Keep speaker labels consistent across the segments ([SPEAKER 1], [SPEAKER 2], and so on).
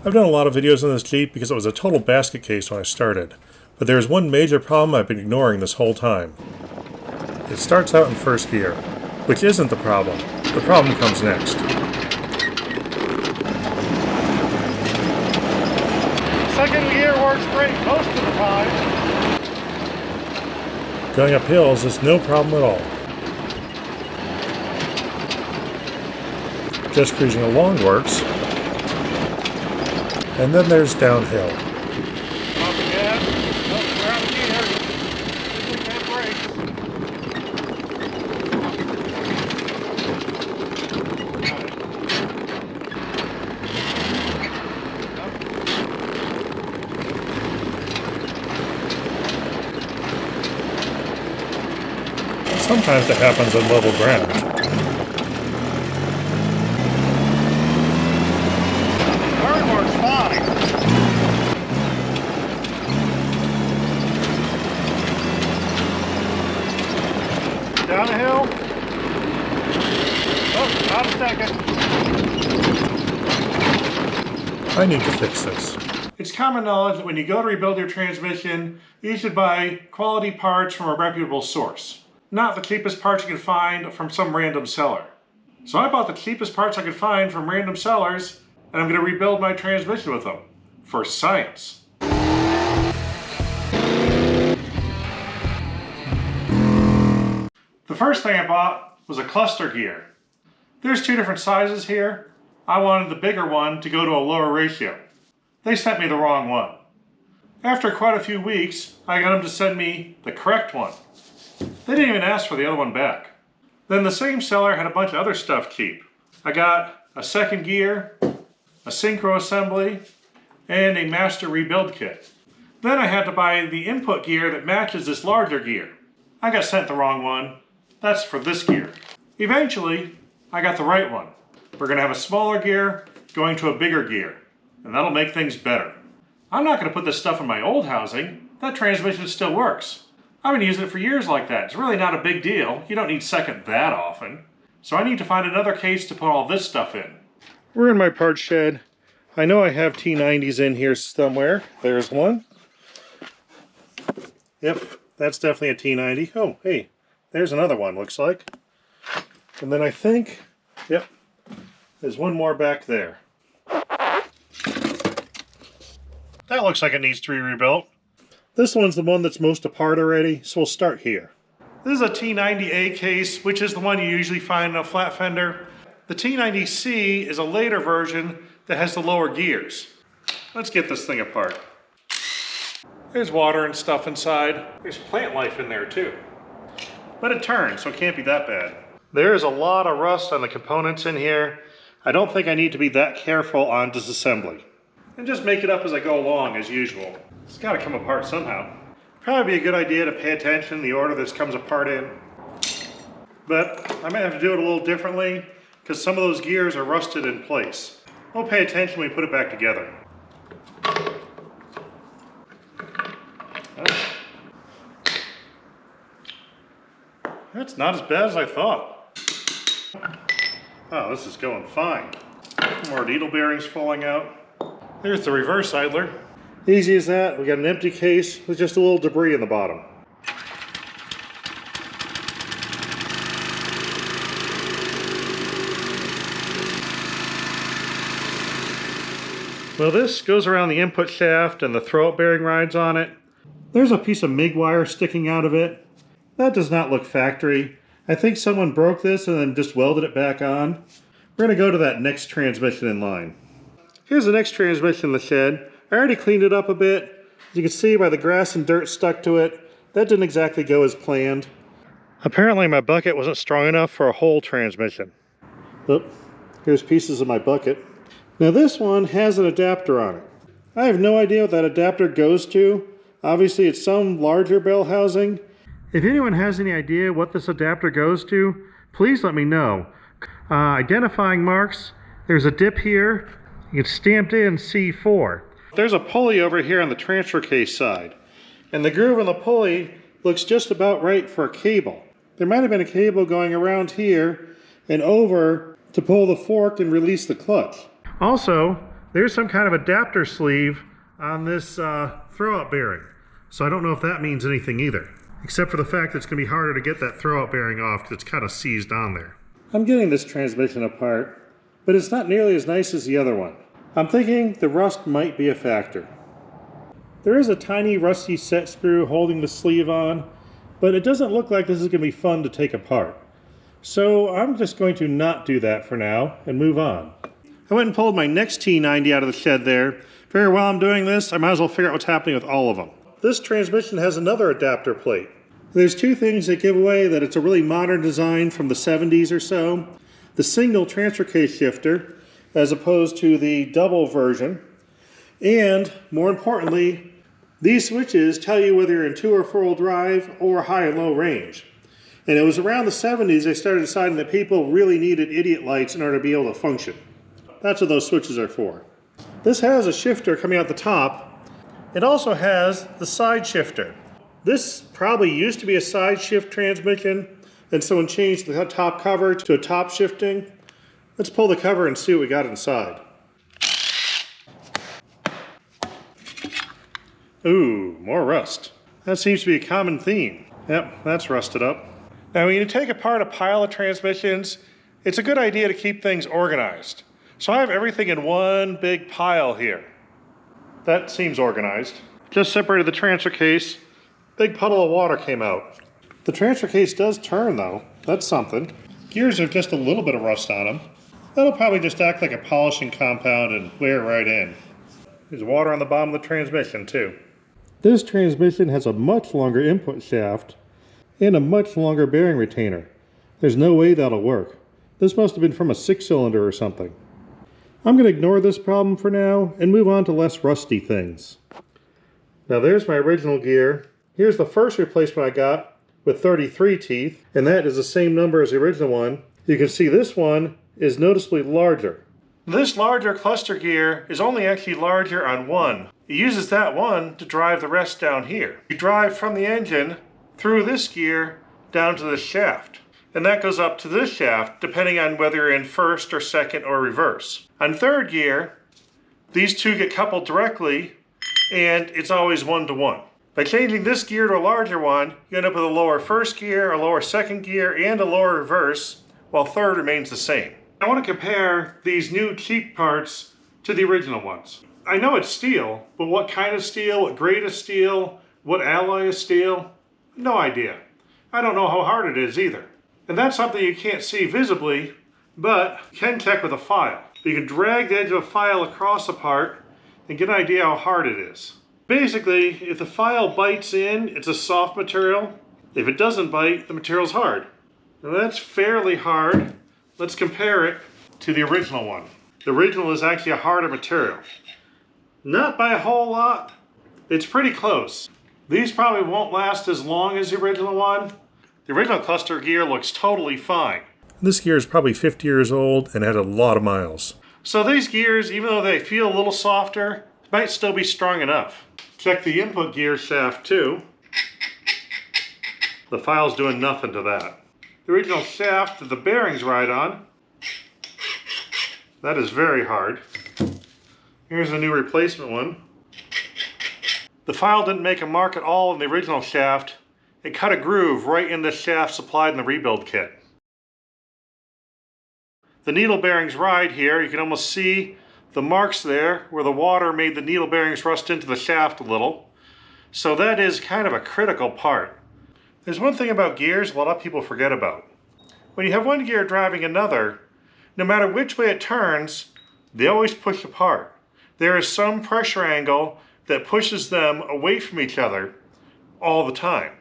[SPEAKER 1] I've done a lot of videos on this Jeep because it was a total basket case when I started, but there is one major problem I've been ignoring this whole time. It starts out in first gear, which isn't the problem. The problem comes next.
[SPEAKER 2] Second gear works great most of the time.
[SPEAKER 1] Going up hills is no problem at all. Just cruising along works. And then there's downhill.
[SPEAKER 2] Off the gas. Nope, we're out of gear. We can't brake.
[SPEAKER 1] Sometimes it happens on level ground.
[SPEAKER 2] Turn works fine. Down the hill. Oh, not a second.
[SPEAKER 1] I need to fix this.
[SPEAKER 2] It's common knowledge that when you go to rebuild your transmission, you should buy quality parts from a reputable source, not the cheapest parts you can find from some random seller. So I bought the cheapest parts I could find from random sellers, and I'm going to rebuild my transmission with them. For science. The first thing I bought was a cluster gear. There's two different sizes here. I wanted the bigger one to go to a lower ratio. They sent me the wrong one. After quite a few weeks, I got them to send me the correct one. They didn't even ask for the other one back. Then the same seller had a bunch of other stuff cheap. I got a second gear, a synchro assembly, and a master rebuild kit. Then I had to buy the input gear that matches this larger gear. I got sent the wrong one. That's for this gear. Eventually, I got the right one. We're gonna have a smaller gear going to a bigger gear, and that'll make things better. I'm not gonna put this stuff in my old housing. That transmission still works. I've been using it for years like that. It's really not a big deal. You don't need second that often. So I need to find another case to put all this stuff in. We're in my parts shed. I know I have T90s in here somewhere. There's one. Yep, that's definitely a T90. Oh, hey, there's another one, looks like. And then I think, yep, there's one more back there. That looks like it needs to be rebuilt. This one's the one that's most apart already, so we'll start here. This is a T90A case, which is the one you usually find in a flat fender. The T90C is a later version that has the lower gears. Let's get this thing apart. There's water and stuff inside. There's plant life in there too. But it turns, so it can't be that bad. There is a lot of rust on the components in here. I don't think I need to be that careful on disassembly. And just make it up as I go along, as usual. It's got to come apart somehow. Probably be a good idea to pay attention to the order this comes apart in. But I might have to do it a little differently because some of those gears are rusted in place. We'll pay attention when we put it back together. That's not as bad as I thought. Oh, this is going fine. More needle bearings falling out. There's the reverse idler. Easy as that. We got an empty case with just a little debris in the bottom. Well, this goes around the input shaft and the throw-up bearing rides on it. There's a piece of MIG wire sticking out of it. That does not look factory. I think someone broke this and then just welded it back on. We're going to go to that next transmission in line. Here's the next transmission in the shed. I already cleaned it up a bit. As you can see by the grass and dirt stuck to it, that didn't exactly go as planned. Apparently my bucket wasn't strong enough for a whole transmission. Oh, here's pieces of my bucket. Now this one has an adapter on it. I have no idea what that adapter goes to. Obviously it's some larger bell housing. If anyone has any idea what this adapter goes to, please let me know. Identifying marks, there's a dip here. It's stamped in C4. There's a pulley over here on the transfer case side, and the groove on the pulley looks just about right for a cable. There might have been a cable going around here and over to pull the fork and release the clutch. Also, There's some kind of adapter sleeve on this throwout bearing. So I don't know if that means anything either, except for the fact that it's going to be harder to get that throwout bearing off because it's kind of seized on there. I'm getting this transmission apart, but it's not nearly as nice as the other one. I'm thinking the rust might be a factor. There is a tiny rusty set screw holding the sleeve on, but it doesn't look like this is going to be fun to take apart. So I'm just going to not do that for now and move on. I went and pulled my next T90 out of the shed there. Figure while I'm doing this, I might as well figure out what's happening with all of them. This transmission has another adapter plate. There's two things that give away that it's a really modern design from the 70s or so. The single transfer case shifter, as opposed to the double version. And, more importantly, these switches tell you whether you're in 2 or 4-wheel drive or high and low range. And it was around the 70s they started deciding that people really needed idiot lights in order to be able to function. That's what those switches are for. This has a shifter coming out the top. It also has the side shifter. This probably used to be a side shift transmission, and someone changed the top cover to a top shifting. Let's pull the cover and see what we got inside. Ooh, more rust. That seems to be a common theme. Yep, that's rusted up. Now when you take apart a pile of transmissions, it's a good idea to keep things organized. So I have everything in one big pile here. That seems organized. Just separated the transfer case. Big puddle of water came out. The transfer case does turn though. That's something. Gears have just a little bit of rust on them. That'll probably just act like a polishing compound and wear right in. There's water on the bottom of the transmission too. This transmission has a much longer input shaft and a much longer bearing retainer. There's no way that'll work. This must have been from a 6-cylinder or something. I'm going to ignore this problem for now and move on to less rusty things. Now there's my original gear. Here's the first replacement I got with 33 teeth, and that is the same number as the original one. You can see this one is noticeably larger. This larger cluster gear is only actually larger on one. It uses that one to drive the rest down here. You drive from the engine through this gear down to this shaft. And that goes up to this shaft depending on whether you're in first or second or reverse. On third gear, these two get coupled directly and it's always 1-to-1. By changing this gear to a larger one, you end up with a lower first gear, a lower second gear, and a lower reverse, while third remains the same. I want to compare these new cheap parts to the original ones. I know it's steel, but what kind of steel, what grade of steel, what alloy of steel? No idea. I don't know how hard it is either. And that's something you can't see visibly, but you can check with a file. You can drag the edge of a file across a part and get an idea how hard it is. Basically, if the file bites in, it's a soft material. If it doesn't bite, the material's hard. Now that's fairly hard. Let's compare it to the original one. The original is actually a harder material. Not by a whole lot. It's pretty close. These probably won't last as long as the original one. The original cluster gear looks totally fine.
[SPEAKER 1] This gear is probably 50 years old and had a lot of miles.
[SPEAKER 2] So these gears, even though they feel a little softer, might still be strong enough. Check the input gear shaft too. The file's doing nothing to that. The original shaft that the bearings ride on, that is very hard. Here's a new replacement one. The file didn't make a mark at all in the original shaft. It cut a groove right in the shaft supplied in the rebuild kit. The needle bearings ride here. You can almost see the marks there where the water made the needle bearings rust into the shaft a little. So that is kind of a critical part. There's one thing about gears a lot of people forget about. When you have one gear driving another, no matter which way it turns, they always push apart. There is some pressure angle that pushes them away from each other all the time.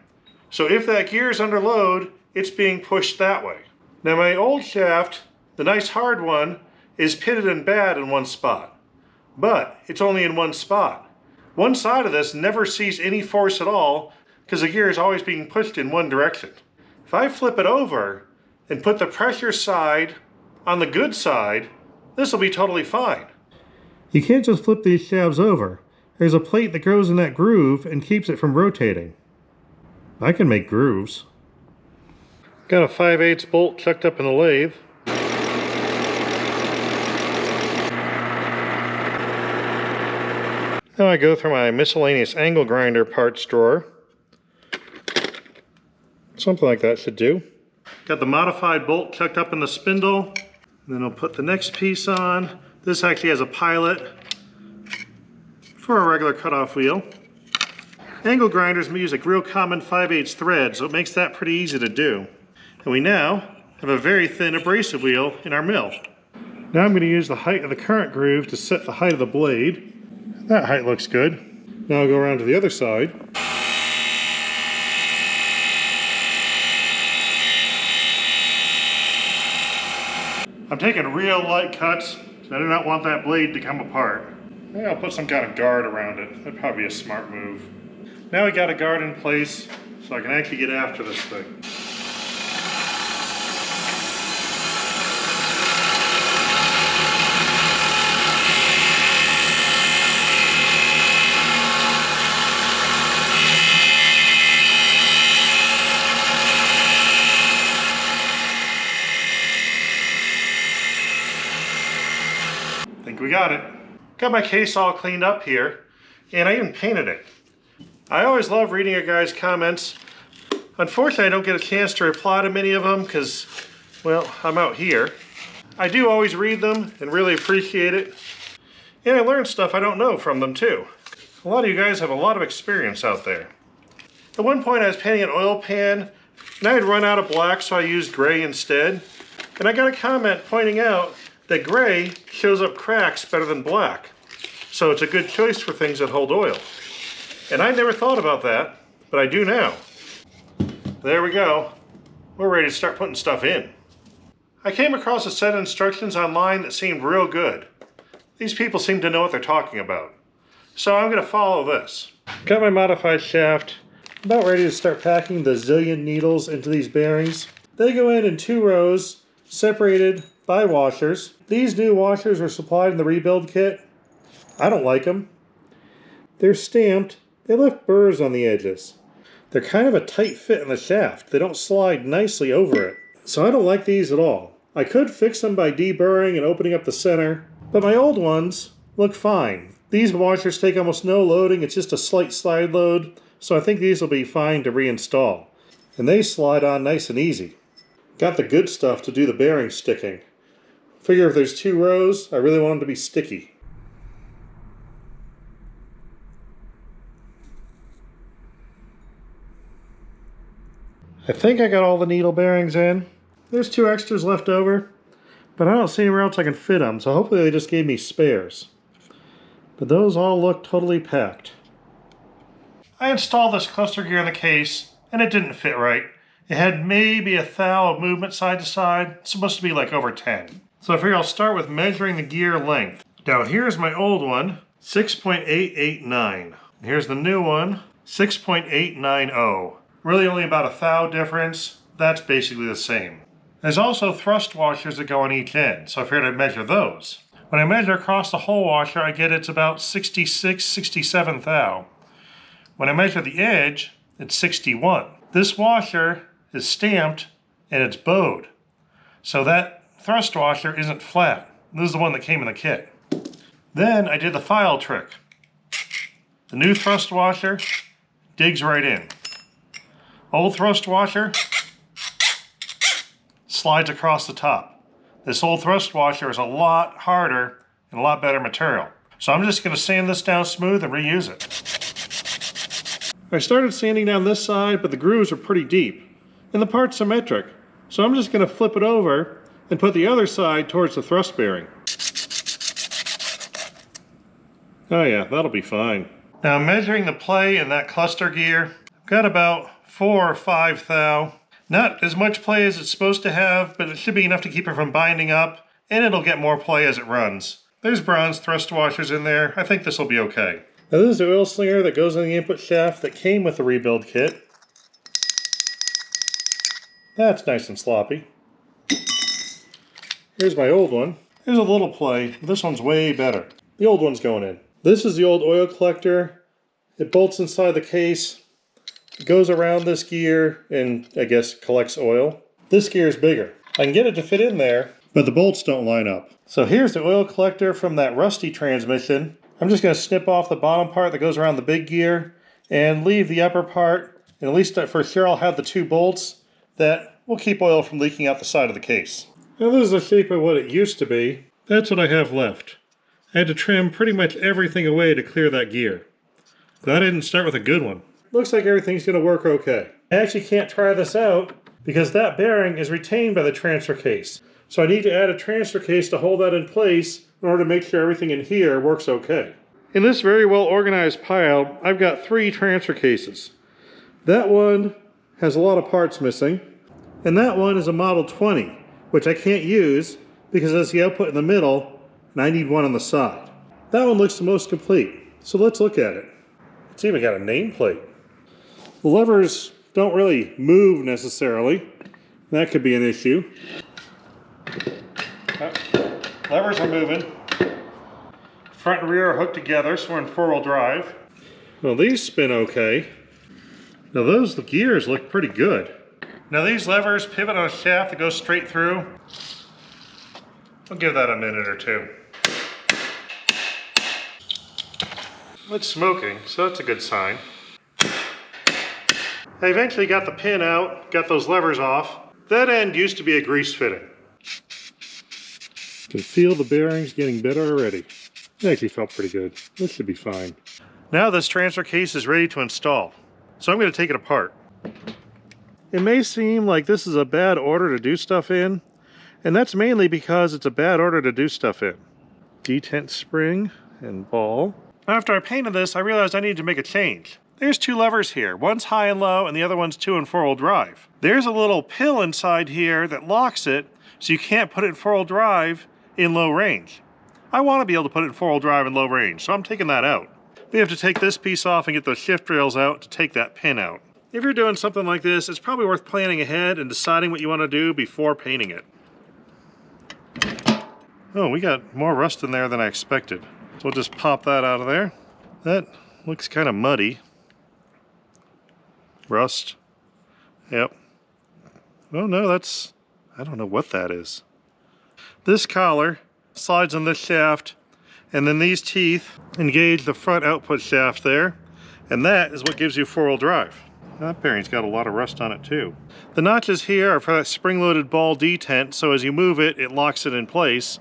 [SPEAKER 2] So if that gear is under load, it's being pushed that way. Now my old shaft, the nice hard one, is pitted and bad in one spot. But it's only in one spot. One side of this never sees any force at all because the gear is always being pushed in one direction. If I flip it over and put the pressure side on the good side, this will be totally fine. You can't just flip these shafts over. There's a plate that goes in that groove and keeps it from rotating. I can make grooves. Got a 5/8 bolt chucked up in the lathe. Now I go through my miscellaneous angle grinder parts drawer. Something like that should do. Got the modified bolt tucked up in the spindle. And then I'll put the next piece on. This actually has a pilot for a regular cutoff wheel. Angle grinders use a real common 5/8 thread, so it makes that pretty easy to do. And we now have a very thin abrasive wheel in our mill. Now I'm going to use the height of the current groove to set the height of the blade. That height looks good. Now I'll go around to the other side. I'm taking real light cuts, so I do not want that blade to come apart. Maybe I'll put some kind of guard around it. That'd probably be a smart move. Now we got a guard in place, so I can actually get after this thing. We got it. Got my case all cleaned up here, and I even painted it. I always love reading your guys' comments. Unfortunately, I don't get a chance to reply to many of them because, well, I'm out here. I do always read them and really appreciate it. And I learn stuff I don't know from them too. A lot of you guys have a lot of experience out there. At one point I was painting an oil pan, and I had run out of black, so I used gray instead. And I got a comment pointing out that gray shows up cracks better than black. So it's a good choice for things that hold oil. And I never thought about that, but I do now. There we go. We're ready to start putting stuff in. I came across a set of instructions online that seemed real good. These people seem to know what they're talking about. So I'm gonna follow this. Got my modified shaft. About ready to start packing the zillion needles into these bearings. They go in 2 rows, separated by washers. These new washers were supplied in the rebuild kit. I don't like them. They're stamped. They left burrs on the edges. They're kind of a tight fit in the shaft. They don't slide nicely over it. So I don't like these at all. I could fix them by deburring and opening up the center, but my old ones look fine. These washers take almost no loading. It's just a slight slide load, so I think these will be fine to reinstall. And they slide on nice and easy. Got the good stuff to do the bearing sticking. Figure if there's 2 rows, I really want them to be sticky. I think I got all the needle bearings in. There's 2 extras left over, but I don't see anywhere else I can fit them, so hopefully they just gave me spares. But those all look totally packed. I installed this cluster gear in the case, and it didn't fit right. It had maybe a thou of movement side to side. It's supposed to be like over 10. So I figure I'll start with measuring the gear length. Now here's my old one, 6.889. Here's the new one, 6.890. Really only about a thou difference. That's basically the same. There's also thrust washers that go on each end, so I figured I'd measure those. When I measure across the whole washer, I get it's about 66, 67 thou. When I measure the edge, it's 61. This washer is stamped and it's bowed. So that thrust washer isn't flat. This is the one that came in the kit. Then I did the file trick. The new thrust washer digs right in. Old thrust washer slides across the top. This old thrust washer is a lot harder and a lot better material. So I'm just going to sand this down smooth and reuse it. I started sanding down this side, but the grooves are pretty deep and the part's symmetric. So I'm just going to flip it over and put the other side towards the thrust bearing. Oh yeah, that'll be fine. Now I'm measuring the play in that cluster gear. I've got about 4 or 5 thou. Not as much play as it's supposed to have, but it should be enough to keep it from binding up, and it'll get more play as it runs. There's bronze thrust washers in there. I think this will be okay. Now this is the oil slinger that goes in the input shaft that came with the rebuild kit. That's nice and sloppy. Here's my old one. There's a little play, but this one's way better. The old one's going in. This is the old oil collector. It bolts inside the case. It goes around this gear and, I guess, collects oil. This gear is bigger. I can get it to fit in there, but the bolts don't line up. So here's the oil collector from that rusty transmission. I'm just going to snip off the bottom part that goes around the big gear and leave the upper part, and at least for sure I'll have the 2 bolts that will keep oil from leaking out the side of the case. Now this is the shape of what it used to be. That's what I have left. I had to trim pretty much everything away to clear that gear. So I didn't start with a good one. Looks like everything's going to work okay. I actually can't try this out because that bearing is retained by the transfer case. So I need to add a transfer case to hold that in place in order to make sure everything in here works okay. In this very well organized pile, I've got 3 transfer cases. That one has a lot of parts missing, and that one is a Model 20, which I can't use because that's the output in the middle, and I need one on the side. That one looks the most complete, so let's look at it. It's even got a nameplate. The levers don't really move necessarily. That could be an issue. Levers are moving. Front and rear are hooked together, so we're in 4-wheel drive. Well, these spin okay. Now those gears look pretty good. Now these levers pivot on a shaft that goes straight through. I'll give that a minute or 2. It's smoking, so that's a good sign. I eventually got the pin out, got those levers off. That end used to be a grease fitting. Can feel the bearings getting better already. It actually felt pretty good. This should be fine. Now this transfer case is ready to install. So I'm going to take it apart. It may seem like this is a bad order to do stuff in, and that's mainly because it's a bad order to do stuff in. Detent spring and ball. After I painted this, I realized I needed to make a change. There's 2 levers here. One's high and low, and the other one's 2 and 4-wheel drive. There's a little pill inside here that locks it, so you can't put it in 4-wheel drive in low range. I want to be able to put it in 4-wheel drive in low range, so I'm taking that out. We have to take this piece off and get those shift rails out to take that pin out. If you're doing something like this, it's probably worth planning ahead and deciding what you want to do before painting it. Oh, we got more rust in there than I expected. So we'll just pop that out of there. That looks kind of muddy. Rust. Yep. Oh no, that's... I don't know what that is. This collar slides on this shaft, and then these teeth engage the front output shaft there, and that is what gives you 4-wheel drive. That bearing's got a lot of rust on it too. The notches here are for that spring-loaded ball detent, so as you move it, it locks it in place.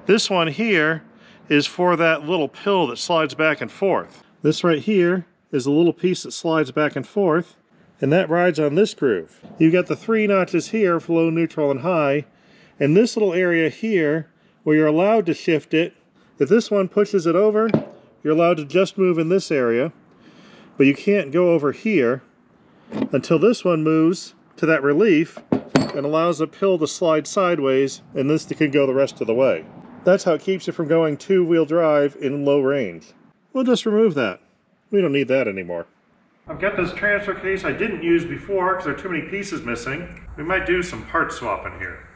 [SPEAKER 2] This one here is for that little pill that slides back and forth. This right here is a little piece that slides back and forth, and that rides on this groove. You've got the 3 notches here for low, neutral, and high, and this little area here where you're allowed to shift it. If this one pushes it over, you're allowed to just move in this area, but you can't go over here until this one moves to that relief and allows the pill to slide sideways, and this can go the rest of the way. That's how it keeps you from going 2-wheel drive in low range. We'll just remove that. We don't need that anymore. I've got this transfer case I didn't use before because there are too many pieces missing. We might do some part swapping here.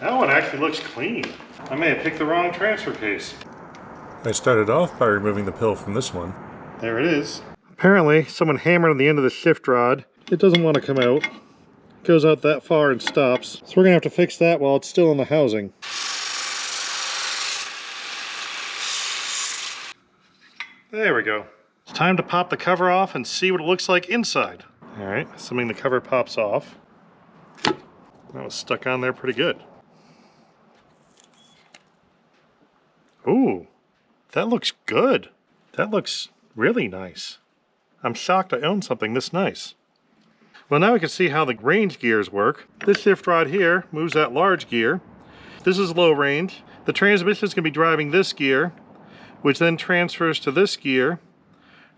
[SPEAKER 2] That one actually looks clean. I may have picked the wrong transfer case.
[SPEAKER 1] I started off by removing the pill from this one.
[SPEAKER 2] There it is. Apparently, someone hammered on the end of the shift rod. It doesn't want to come out. It goes out that far and stops. So we're going to have to fix that while it's still in the housing. There we go. It's time to pop the cover off and see what it looks like inside. All right, assuming the cover pops off. That was stuck on there pretty good. Ooh, that looks good. That looks really nice. I'm shocked I own something this nice. Well, now we can see how the range gears work. This shift rod here moves that large gear. This is low range. The transmission is going to be driving this gear, which then transfers to this gear,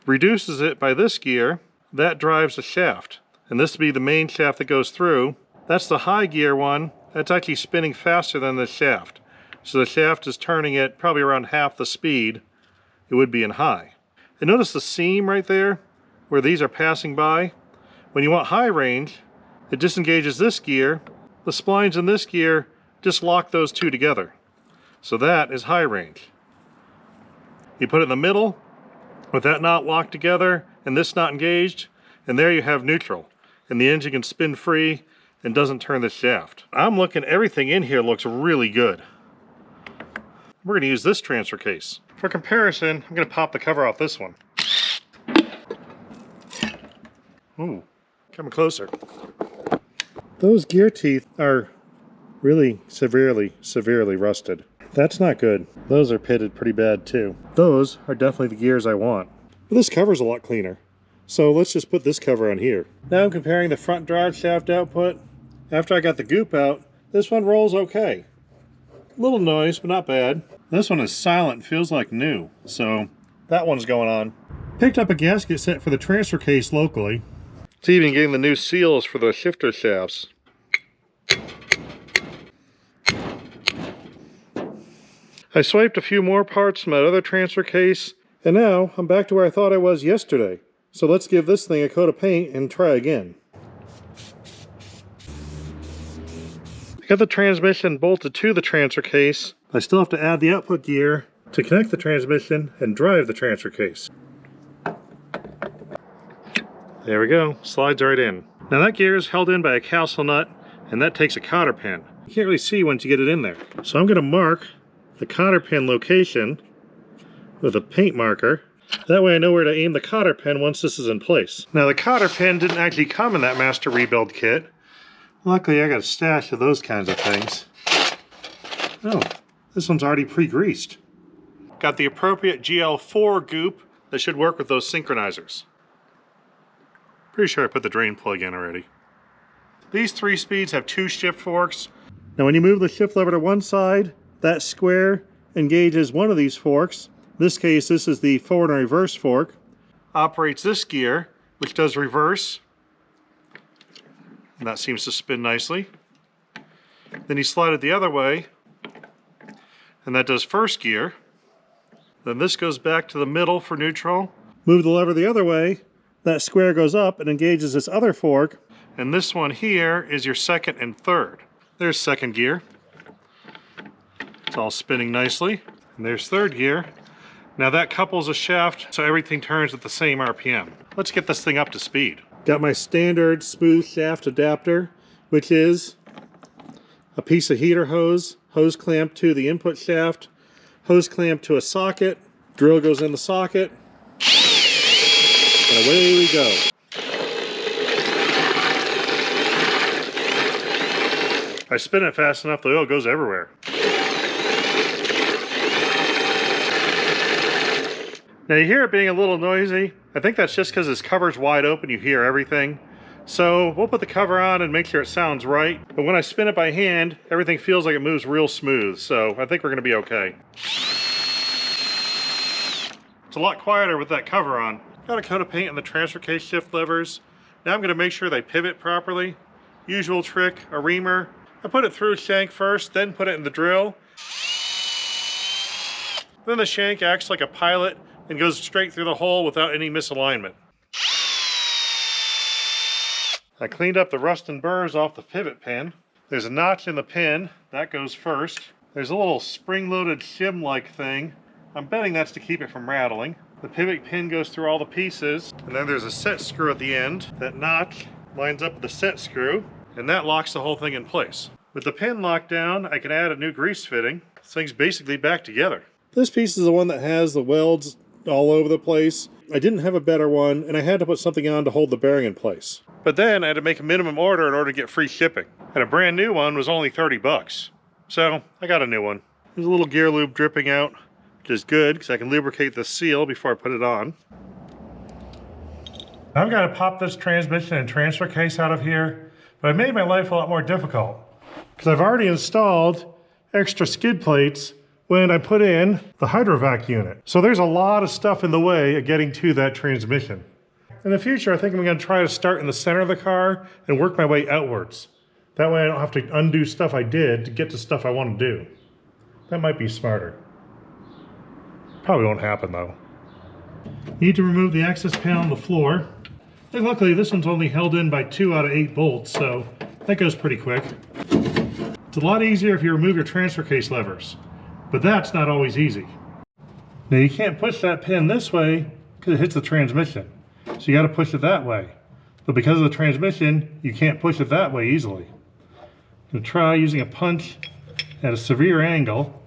[SPEAKER 2] reduces it by this gear. That drives the shaft. And this will be the main shaft that goes through. That's the high gear one. That's actually spinning faster than the shaft. So the shaft is turning at probably around half the speed it would be in high. And notice the seam right there where these are passing by. When you want high range, it disengages this gear. The splines in this gear just lock those two together. So that is high range. You put it in the middle with that knot locked together and this not engaged, and there you have neutral. And the engine can spin free and doesn't turn the shaft. I'm looking, everything in here looks really good. we're going to use this transfer case. For comparison, I'm going to pop the cover off this one. Ooh, coming closer. Those gear teeth are really severely rusted. That's not good. Those are pitted pretty bad too. Those are definitely the gears I want. But this cover's a lot cleaner. So let's just put this cover on here. Now I'm comparing the front drive shaft output. After I got the goop out, this one rolls okay. A little noise, but not bad. This one is silent, feels like new. So that one's going on. Picked up a gasket set for the transfer case locally. It's even getting the new seals for the shifter shafts. I swiped a few more parts from that other transfer case, and now I'm back to where I thought I was yesterday. So let's give this thing a coat of paint and try again. I got the transmission bolted to the transfer case. I still have to add the output gear to connect the transmission and drive the transfer case. There we go, slides right in. Now that gear is held in by a castle nut, and that takes a cotter pin. You can't really see once you get it in there. So I'm going to mark the cotter pin location with a paint marker. That way I know where to aim the cotter pin once this is in place. Now the cotter pin didn't actually come in that master rebuild kit. Luckily I got a stash of those kinds of things. Oh, this one's already pre-greased. Got the appropriate GL4 goop that should work with those synchronizers. Pretty sure I put the drain plug in already. These 3 speeds have 2 shift forks. Now when you move the shift lever to one side, that square engages one of these forks. In this case, this is the forward and reverse fork. Operates this gear, which does reverse. And that seems to spin nicely. Then you slide it the other way, and that does first gear. Then this goes back to the middle for neutral. Move the lever the other way, that square goes up and engages this other fork. And this one here is your second and third. There's second gear. It's all spinning nicely. And there's third gear. Now that couples a shaft so everything turns at the same RPM. Let's get this thing up to speed. Got my standard smooth shaft adapter, which is a piece of heater hose clamp to the input shaft, hose clamp to a socket, drill goes in the socket, and away we go. If I spin it fast enough, the oil goes everywhere. Now you hear it being a little noisy. I think that's just because this cover's wide open, you hear everything. So we'll put the cover on and make sure it sounds right. But when I spin it by hand, everything feels like it moves real smooth. So I think we're gonna be okay. It's a lot quieter with that cover on. Got a coat of paint on the transfer case shift levers. Now I'm gonna make sure they pivot properly. Usual trick, a reamer. I put it through a shank first, then put it in the drill. Then the shank acts like a pilot and goes straight through the hole without any misalignment. I cleaned up the rust and burrs off the pivot pin. There's a notch in the pin, that goes first. There's a little spring-loaded shim-like thing. I'm betting that's to keep it from rattling. The pivot pin goes through all the pieces, and then there's a set screw at the end. That notch lines up with the set screw, and that locks the whole thing in place. With the pin locked down, I can add a new grease fitting. This thing's basically back together. This piece is the one that has the welds all over the place. I didn't have a better one, and I had to put something on to hold the bearing in place. But then I had to make a minimum order in order to get free shipping. And a brand new one was only 30 bucks. So I got a new one. There's a little gear lube dripping out, which is good because I can lubricate the seal before I put it on. I've got to pop this transmission and transfer case out of here, but I made my life a lot more difficult because I've already installed extra skid plates when I put in the hydrovac unit. So there's a lot of stuff in the way of getting to that transmission. In the future, I think I'm going to try to start in the center of the car and work my way outwards. That way I don't have to undo stuff I did to get to stuff I want to do. That might be smarter. Probably won't happen though. Need to remove the access panel on the floor. And luckily this one's only held in by 2 out of 8 bolts, so that goes pretty quick. It's a lot easier if you remove your transfer case levers. But that's not always easy. Now you can't push that pin this way because it hits the transmission. So you got to push it that way. But because of the transmission, you can't push it that way easily. I'm going to try using a punch at a severe angle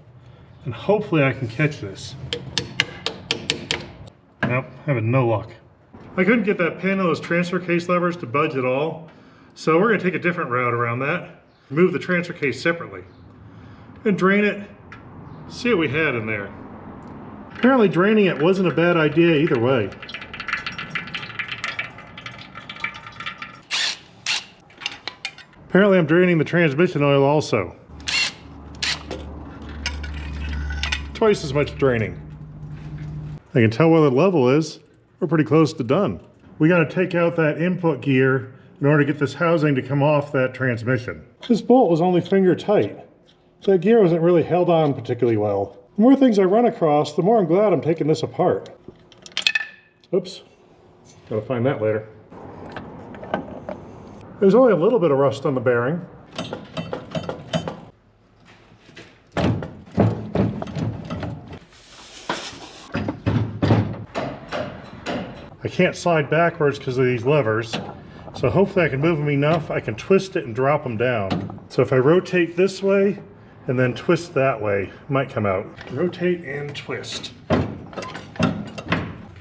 [SPEAKER 2] and hopefully I can catch this. Nope, having no luck. I couldn't get that pin on those transfer case levers to budge at all, so we're going to take a different route around that. Move the transfer case separately and drain it, see what we had in there. Apparently draining it wasn't a bad idea either way. Apparently I'm draining the transmission oil also. Twice as much draining. I can tell where the level is. We're pretty close to done. We got to take out that input gear in order to get this housing to come off that transmission. This bolt was only finger tight. So that gear wasn't really held on particularly well. The more things I run across, the more I'm glad I'm taking this apart. Oops. Gotta find that later. There's only a little bit of rust on the bearing. I can't slide backwards because of these levers, so hopefully I can move them enough I can twist it and drop them down. So if I rotate this way and then twist that way, it might come out. Rotate and twist.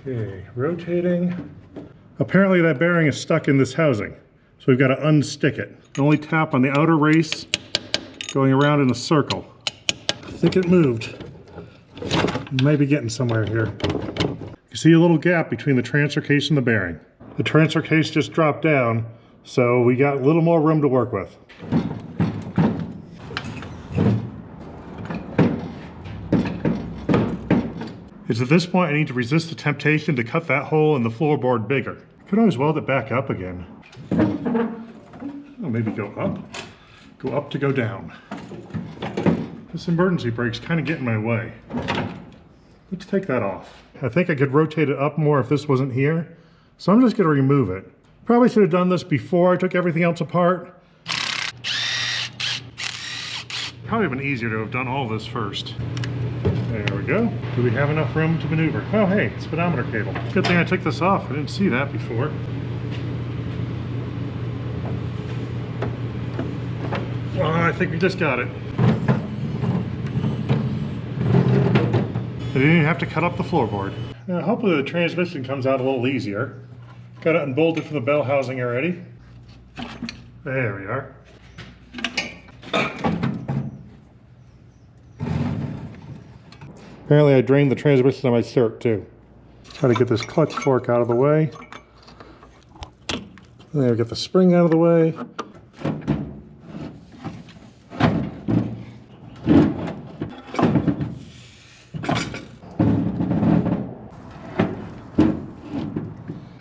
[SPEAKER 2] Okay, rotating. Apparently that bearing is stuck in this housing, so we've got to unstick it. Only tap on the outer race, going around in a circle. I think it moved. Maybe getting somewhere here. You see a little gap between the transfer case and the bearing. The transfer case just dropped down, so we got a little more room to work with. It's at this point I need to resist the temptation to cut that hole in the floorboard bigger. Could always weld it back up again. Oh, maybe go up. Go up to go down. This emergency brake's kind of getting in my way. Let's take that off. I think I could rotate it up more if this wasn't here, so I'm just going to remove it. Probably should have done this before I took everything else apart. Probably been easier to have done all this first. There we go. Do we have enough room to maneuver? Oh hey, speedometer cable. Good thing I took this off. I didn't see that before. Oh, I think we just got it. I didn't even have to cut up the floorboard. Now, hopefully the transmission comes out a little easier. Got it unbolted from the bell housing already. There we are. Apparently I drained the transmission on my shirt too. Try to get this clutch fork out of the way. There, get the spring out of the way.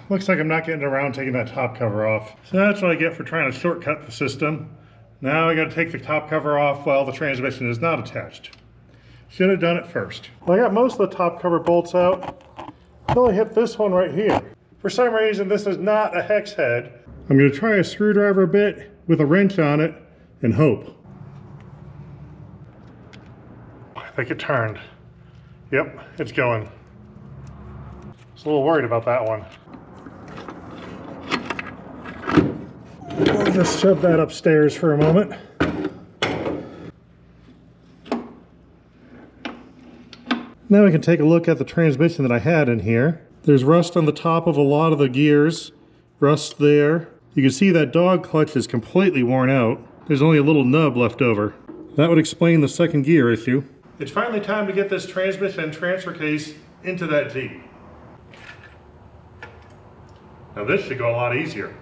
[SPEAKER 2] Looks like I'm not getting around taking that top cover off. So that's what I get for trying to shortcut the system. Now I gotta take the top cover off while the transmission is not attached. Should have done it first. Well, I got most of the top cover bolts out. I only hit this one right here. For some reason, this is not a hex head. I'm gonna try a screwdriver a bit with a wrench on it and hope. I think it turned. Yep, it's going. I was a little worried about that one. I'll just shove that upstairs for a moment. Now we can take a look at the transmission that I had in here. There's rust on the top of a lot of the gears. Rust there. You can see that dog clutch is completely worn out. There's only a little nub left over. That would explain the second gear issue. It's finally time to get this transmission and transfer case into that Jeep. Now this should go a lot easier.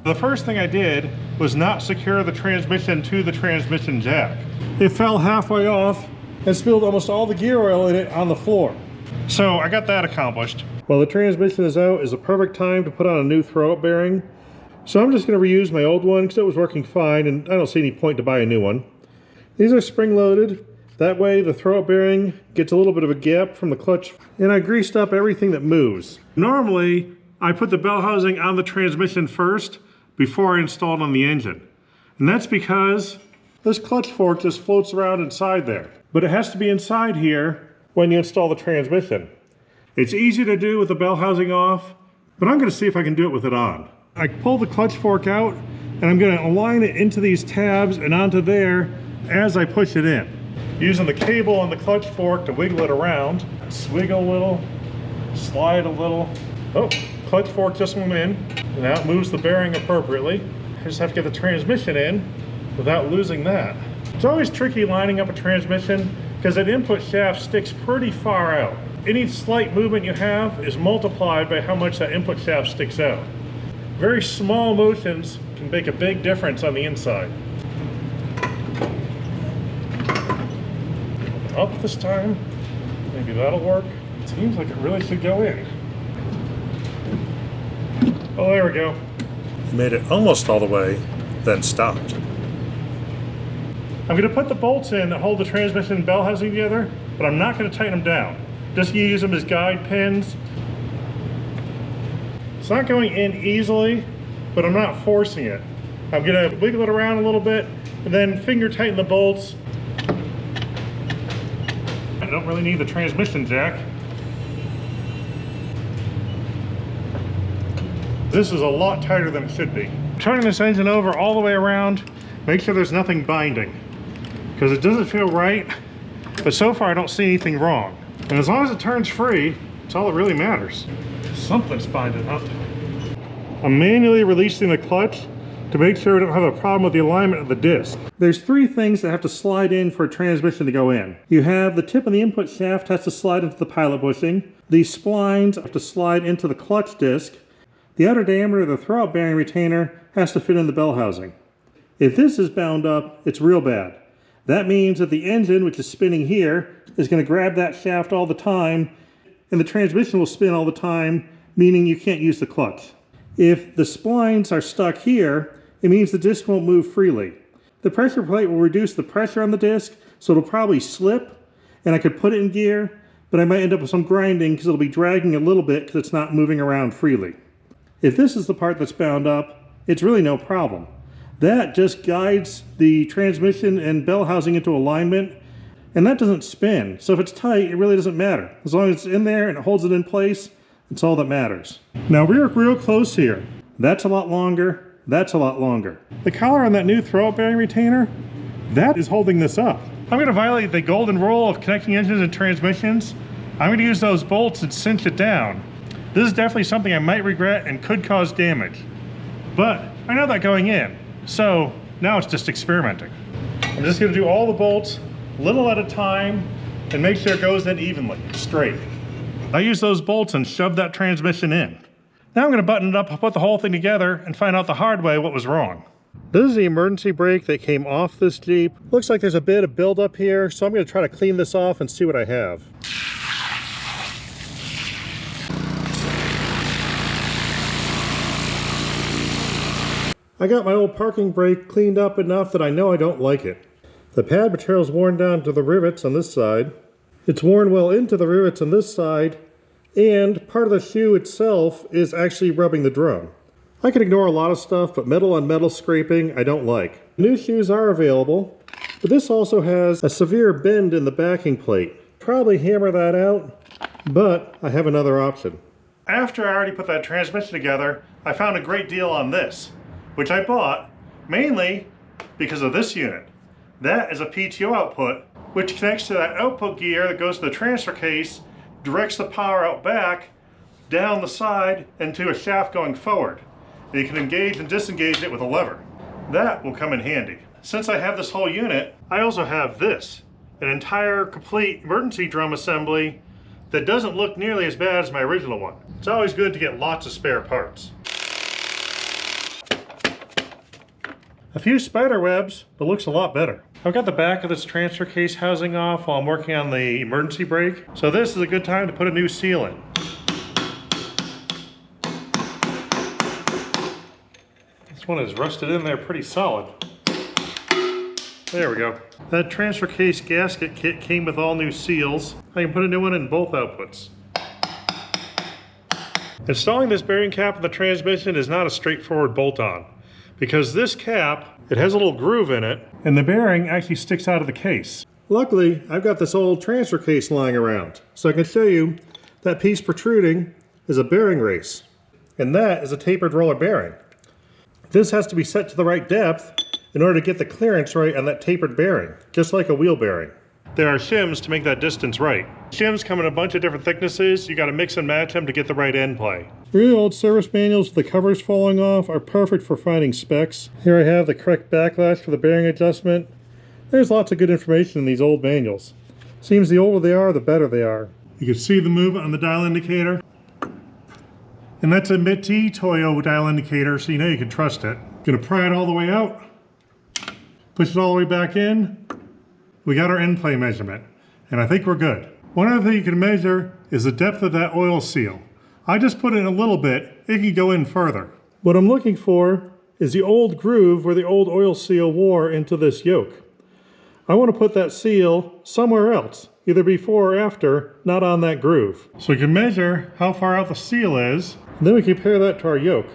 [SPEAKER 2] The first thing I did was not secure the transmission to the transmission jack. It fell halfway off and spilled almost all the gear oil in it on the floor. So I got that accomplished. While the transmission is out is a perfect time to put on a new throw-up bearing. So I'm just going to reuse my old one because it was working fine and I don't see any point to buy a new one. These are spring-loaded. That way the throw-up bearing gets a little bit of a gap from the clutch. And I greased up everything that moves. Normally, I put the bell housing on the transmission first before I install it on the engine. And that's because this clutch fork just floats around inside there. But it has to be inside here when you install the transmission. It's easy to do with the bell housing off, but I'm going to see if I can do it with it on. I pull the clutch fork out and I'm going to align it into these tabs and onto there as I push it in. Using the cable on the clutch fork to wiggle it around. Swiggle a little, slide a little. Oh, clutch fork just went in. And now it moves the bearing appropriately. I just have to get the transmission in without losing that. It's always tricky lining up a transmission because that input shaft sticks pretty far out. Any slight movement you have is multiplied by how much that input shaft sticks out. Very small motions can make a big difference on the inside. Up this time, maybe that'll work. Seems like it really should go in. Oh, there we go.
[SPEAKER 1] Made it almost all the way, then stopped.
[SPEAKER 2] I'm going to put the bolts in that hold the transmission and bell housing together, but I'm not going to tighten them down. Just use them as guide pins. It's not going in easily, but I'm not forcing it. I'm going to wiggle it around a little bit and then finger tighten the bolts. I don't really need the transmission jack. This is a lot tighter than it should be. Turning this engine over all the way around, make sure there's nothing binding, because it doesn't feel right, but so far I don't see anything wrong. And as long as it turns free, it's all that really matters. Something's binding up. I'm manually releasing the clutch to make sure I don't have a problem with the alignment of the disc. There's three things that have to slide in for a transmission to go in. You have the tip of the input shaft has to slide into the pilot bushing. The splines have to slide into the clutch disc. The outer diameter of the throwout bearing retainer has to fit in the bell housing. If this is bound up, it's real bad. That means that the engine, which is spinning here, is going to grab that shaft all the time, and the transmission will spin all the time, meaning you can't use the clutch. If the splines are stuck here, it means the disc won't move freely. The pressure plate will reduce the pressure on the disc, so it'll probably slip, and I could put it in gear, but I might end up with some grinding because it'll be dragging a little bit because it's not moving around freely. If this is the part that's bound up, it's really no problem. That just guides the transmission and bell housing into alignment, and that doesn't spin. So if it's tight, it really doesn't matter. As long as it's in there and it holds it in place, it's all that matters. Now we're real close here. That's a lot longer. That's a lot longer. The collar on that new throwout bearing retainer, that is holding this up. I'm going to violate the golden rule of connecting engines and transmissions. I'm going to use those bolts and cinch it down. This is definitely something I might regret and could cause damage. But I know that going in, so now it's just experimenting. I'm just going to do all the bolts, little at a time, and make sure it goes in evenly, straight. I use those bolts and shove that transmission in. Now I'm going to button it up, put the whole thing together, and find out the hard way what was wrong. This is the emergency brake that came off this Jeep. Looks like there's a bit of buildup here, so I'm going to try to clean this off and see what I have. I got my old parking brake cleaned up enough that I know I don't like it. The pad material is worn down to the rivets on this side. It's worn well into the rivets on this side, and part of the shoe itself is actually rubbing the drum. I can ignore a lot of stuff, but metal on metal scraping I don't like. New shoes are available, but this also has a severe bend in the backing plate. Probably hammer that out, but I have another option. After I already put that transmission together, I found a great deal on this, which I bought mainly because of this unit. That is a PTO output, which connects to that output gear that goes to the transfer case, directs the power out back, down the side, and to a shaft going forward. And you can engage and disengage it with a lever. That will come in handy. Since I have this whole unit, I also have this, an entire complete emergency drum assembly that doesn't look nearly as bad as my original one. It's always good to get lots of spare parts. A few spider webs, but looks a lot better. I've got the back of this transfer case housing off while I'm working on the emergency brake, so this is a good time to put a new seal in. This one is rusted in there pretty solid. There we go. That transfer case gasket kit came with all new seals. I can put a new one in both outputs. Installing this bearing cap in the transmission is not a straightforward bolt-on, because this cap, it has a little groove in it, and the bearing actually sticks out of the case. Luckily, I've got this old transfer case lying around, so I can show you that piece protruding is a bearing race, and that is a tapered roller bearing. This has to be set to the right depth in order to get the clearance right on that tapered bearing, just like a wheel bearing. there are shims to make that distance right. Shims come in a bunch of different thicknesses. You got to mix and match them to get the right end play. Really old service manuals with the covers falling off are perfect for finding specs. Here I have the correct backlash for the bearing adjustment. There's lots of good information in these old manuals. Seems the older they are, the better they are. You can see the movement on the dial indicator. And that's a MIT Toyo dial indicator, so you know you can trust it. Gonna pry it all the way out. Push it all the way back in. We got our end play measurement, and I think we're good. One other thing you can measure is the depth of that oil seal. I just put in a little bit, it can go in further. What I'm looking for is the old groove where the old oil seal wore into this yoke. I want to put that seal somewhere else, either before or after, not on that groove. So we can measure how far out the seal is, and then we compare that to our yoke.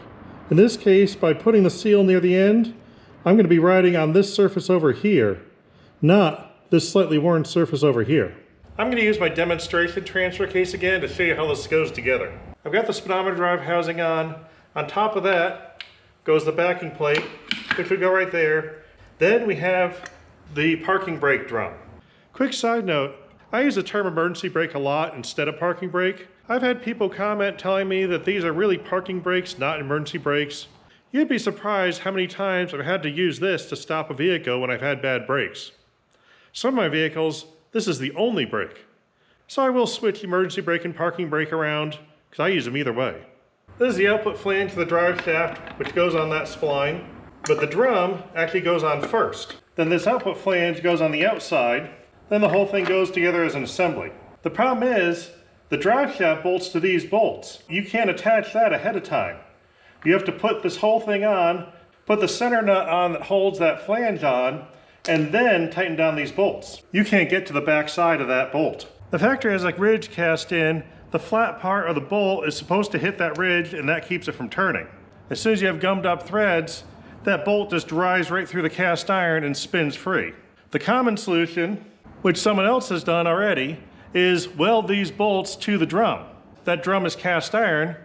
[SPEAKER 2] In this case, by putting the seal near the end, I'm going to be riding on this surface over here, not this slightly worn surface over here. I'm going to use my demonstration transfer case again to show you how this goes together. I've got the speedometer drive housing on. On top of that goes the backing plate, which would go right there. Then we have the parking brake drum. Quick side note, I use the term emergency brake a lot instead of parking brake. I've had people comment telling me that these are really parking brakes, not emergency brakes. You'd be surprised how many times I've had to use this to stop a vehicle when I've had bad brakes. Some of my vehicles, this is the only brake. So I will switch emergency brake and parking brake around, because I use them either way. This is the output flange for the drive shaft, which goes on that spline, but the drum actually goes on first. Then this output flange goes on the outside, then the whole thing goes together as an assembly. The problem is, the drive shaft bolts to these bolts. You can't attach that ahead of time. You have to put this whole thing on, put the center nut on that holds that flange on, and then tighten down these bolts. You can't get to the back side of that bolt. The factory has like ridge cast in. The flat part of the bolt is supposed to hit that ridge, and that keeps it from turning. As soon as you have gummed up threads, that bolt just drives right through the cast iron and spins free. The common solution, which someone else has done already, is weld these bolts to the drum. That drum is cast iron,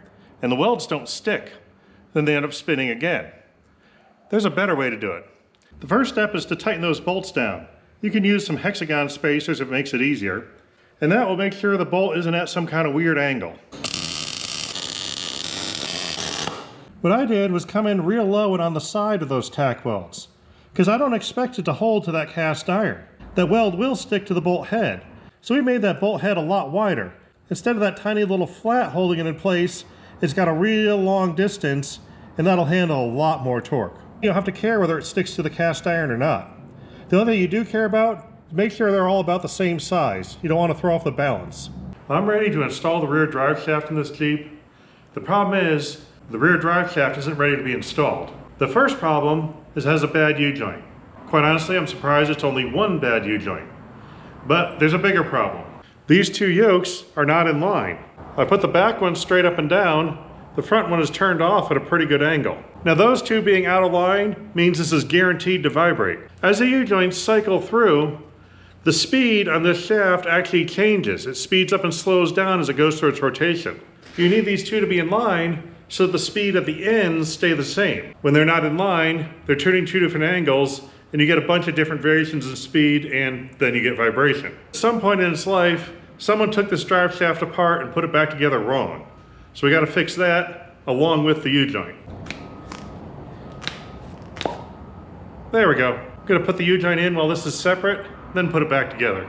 [SPEAKER 2] and the welds don't stick. Then they end up spinning again. There's a better way to do it. The first step is to tighten those bolts down. You can use some hexagon spacers if it makes it easier, and that will make sure the bolt isn't at some kind of weird angle. What I did was come in real low and on the side of those tack welds, because I don't expect it to hold to that cast iron. That weld will stick to the bolt head, so we made that bolt head a lot wider. Instead of that tiny little flat holding it in place, it's got a real long distance, and that'll handle a lot more torque. You don't have to care whether it sticks to the cast iron or not. The only thing you do care about is make sure they're all about the same size. You don't want to throw off the balance. I'm ready to install the rear drive shaft in this Jeep. The problem is, the rear drive shaft isn't ready to be installed. The first problem is it has a bad U-joint. Quite honestly, I'm surprised it's only one bad U-joint. But there's a bigger problem. These two yokes are not in line. I put the back one straight up and down, the front one is turned off at a pretty good angle. Now those two being out of line means this is guaranteed to vibrate. As the U-joints cycle through, the speed on this shaft actually changes. It speeds up and slows down as it goes through its rotation. You need these two to be in line so that the speed at the ends stay the same. When they're not in line, they're turning two different angles, and you get a bunch of different variations of speed, and then you get vibration. At some point in its life, someone took this drive shaft apart and put it back together wrong. So we got to fix that along with the U-joint. There we go. I'm going to put the U-joint in while this is separate, then put it back together.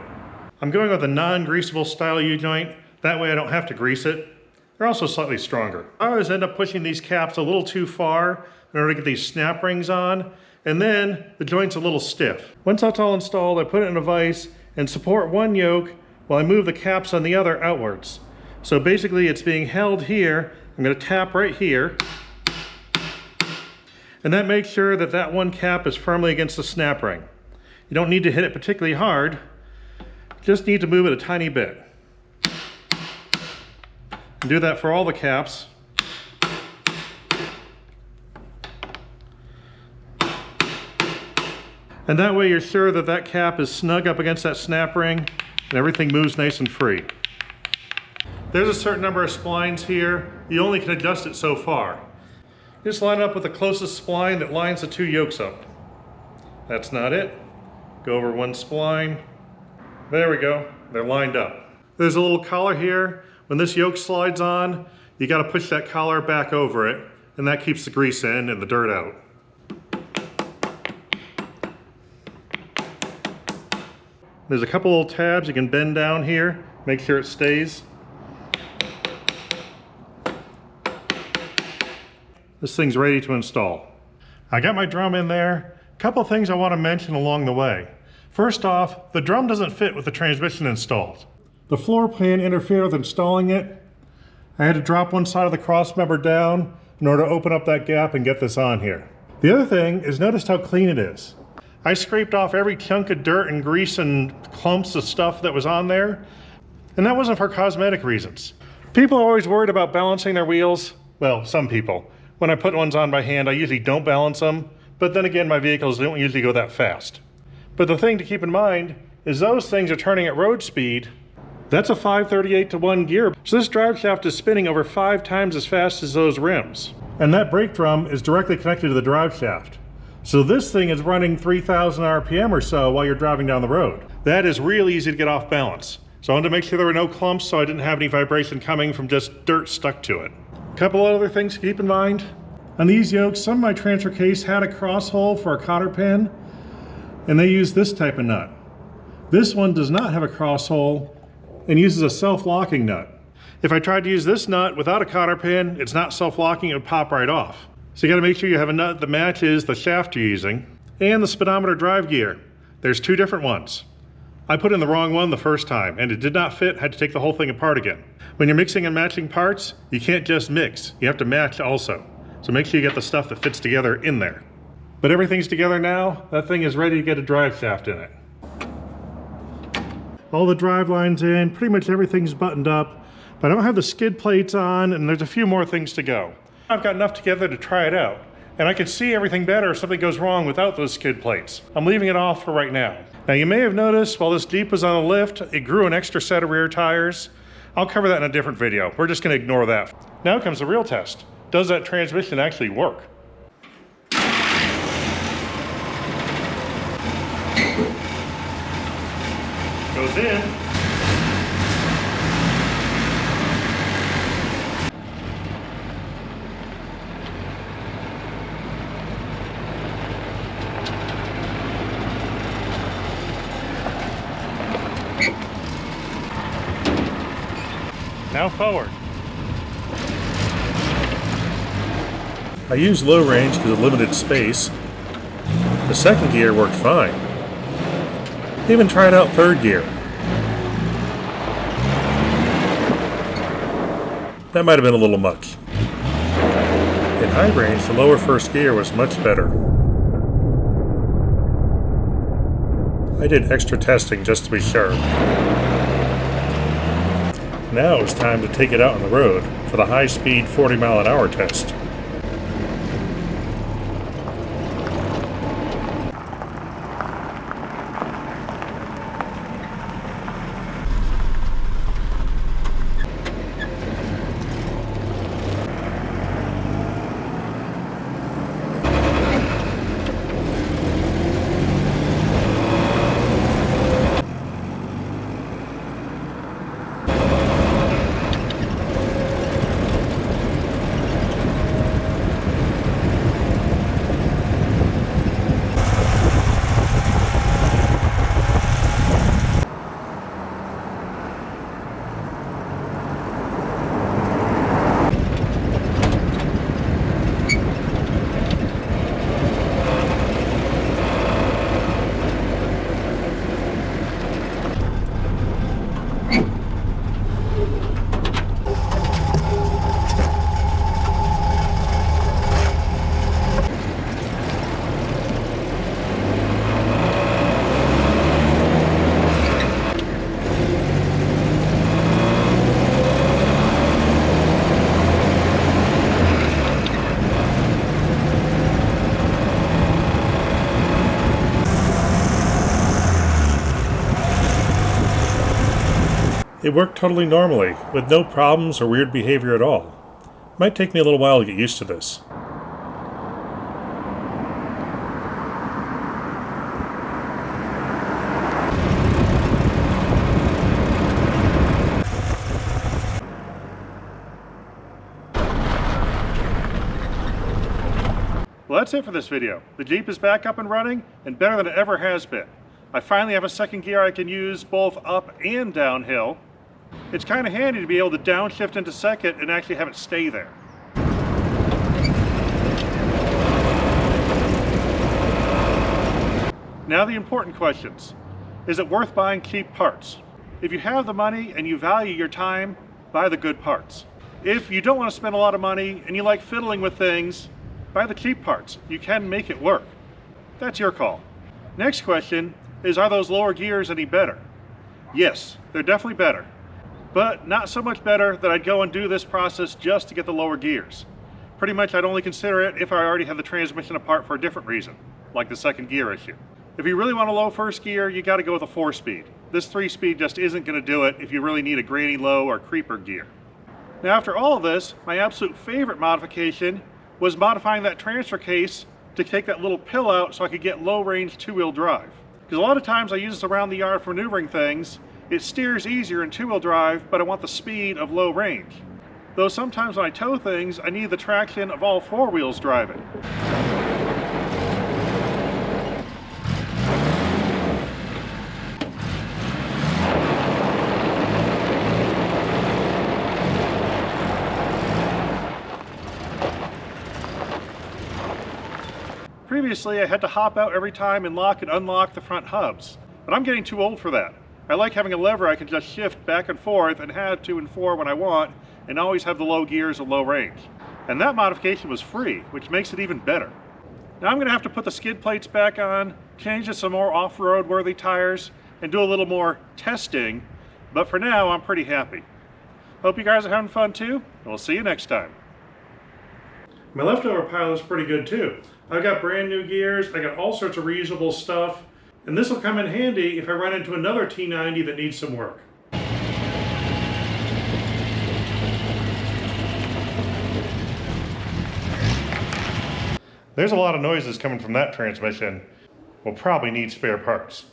[SPEAKER 2] I'm going with a non-greasable style U-joint. That way I don't have to grease it. They're also slightly stronger. I always end up pushing these caps a little too far in order to get these snap rings on, and then the joint's a little stiff. Once that's all installed, I put it in a vise and support one yoke while I move the caps on the other outwards. So basically it's being held here. I'm going to tap right here, and that makes sure that that one cap is firmly against the snap ring. You don't need to hit it particularly hard, just need to move it a tiny bit. And do that for all the caps. And that way you're sure that that cap is snug up against that snap ring and everything moves nice and free. There's a certain number of splines here. You only can adjust it so far. Just line up with the closest spline that lines the two yokes up. That's not it. Go over one spline. There we go. They're lined up. There's a little collar here. When this yoke slides on, you got to push that collar back over it, and that keeps the grease in and the dirt out. There's a couple little tabs you can bend down here, make sure it stays. This thing's ready to install. I got my drum in there. A couple things I want to mention along the way. First off, the drum doesn't fit with the transmission installed. The floor plan interfered with installing it. I had to drop one side of the cross member down in order to open up that gap and get this on here. The other thing is notice how clean it is. I scraped off every chunk of dirt and grease and clumps of stuff that was on there, and that wasn't for cosmetic reasons. People are always worried about balancing their wheels. Well, some people. When I put ones on by hand, I usually don't balance them, but then again, my vehicles don't usually go that fast. But the thing to keep in mind is those things are turning at road speed. That's a 538 to 1 gear, so this drive shaft is spinning over 5 times as fast as those rims. And that brake drum is directly connected to the drive shaft. So this thing is running 3,000 RPM or so while you're driving down the road. That is real easy to get off balance. So I wanted to make sure there were no clumps so I didn't have any vibration coming from just dirt stuck to it. A couple other things to keep in mind. On these yokes, some of my transfer case had a cross hole for a cotter pin, and they use this type of nut. This one does not have a cross hole and uses a self-locking nut. If I tried to use this nut without a cotter pin, it's not self-locking, it would pop right off. So you gotta make sure you have a nut that matches the shaft you're using and the speedometer drive gear. There's 2 different ones. I put in the wrong one the first time and it did not fit, had to take the whole thing apart again. When you're mixing and matching parts, you can't just mix, you have to match also. So make sure you get the stuff that fits together in there. But everything's together now, that thing is ready to get a drive shaft in it. All the drive lines in, pretty much everything's buttoned up, but I don't have the skid plates on and there's a few more things to go. I've got enough together to try it out, and I can see everything better if something goes wrong without those skid plates. I'm leaving it off for right now. Now you may have noticed while this Jeep was on a lift, it grew an extra set of rear tires. I'll cover that in a different video. We're just gonna ignore that. Now comes the real test. Does that transmission actually work? Goes in. Now forward.
[SPEAKER 1] I used low range because of limited space. The second gear worked fine. Even tried out third gear. That might have been a little much. In high range, the lower first gear was much better. I did extra testing just to be sure. Now it was time to take it out on the road for the high-speed 40-mile-an-hour test. It worked totally normally, with no problems or weird behavior at all. Might take me a little while to get used to this.
[SPEAKER 2] Well, that's it for this video. The Jeep is back up and running and better than it ever has been. I finally have a second gear I can use both up and downhill. It's kind of handy to be able to downshift into second and actually have it stay there. Now the important questions. Is it worth buying cheap parts? If you have the money and you value your time, buy the good parts. If you don't want to spend a lot of money and you like fiddling with things, buy the cheap parts. You can make it work. That's your call. Next question is, are those lower gears any better? Yes, they're definitely better, but not so much better that I'd go and do this process just to get the lower gears. Pretty much I'd only consider it if I already had the transmission apart for a different reason, like the second gear issue. If you really want a low first gear, you got to go with a 4-speed. This 3-speed just isn't going to do it if you really need a granny low or creeper gear. Now after all of this, my absolute favorite modification was modifying that transfer case to take that little pill out so I could get low range 2-wheel drive. Because a lot of times I use this around the yard for maneuvering things. It steers easier in 2-wheel drive, but I want the speed of low range. Though sometimes when I tow things, I need the traction of all 4 wheels driving. Previously, I had to hop out every time and lock and unlock the front hubs, but I'm getting too old for that. I like having a lever I can just shift back and forth and have 2 and 4 when I want, and always have the low gears and low range. And that modification was free, which makes it even better. Now I'm going to have to put the skid plates back on, change to some more off-road worthy tires, and do a little more testing, but for now I'm pretty happy. Hope you guys are having fun too, and we'll see you next time. My leftover pile is pretty good too. I've got brand new gears, I got all sorts of reusable stuff, and this will come in handy if I run into another T90 that needs some work. There's a lot of noises coming from that transmission. We'll probably need spare parts.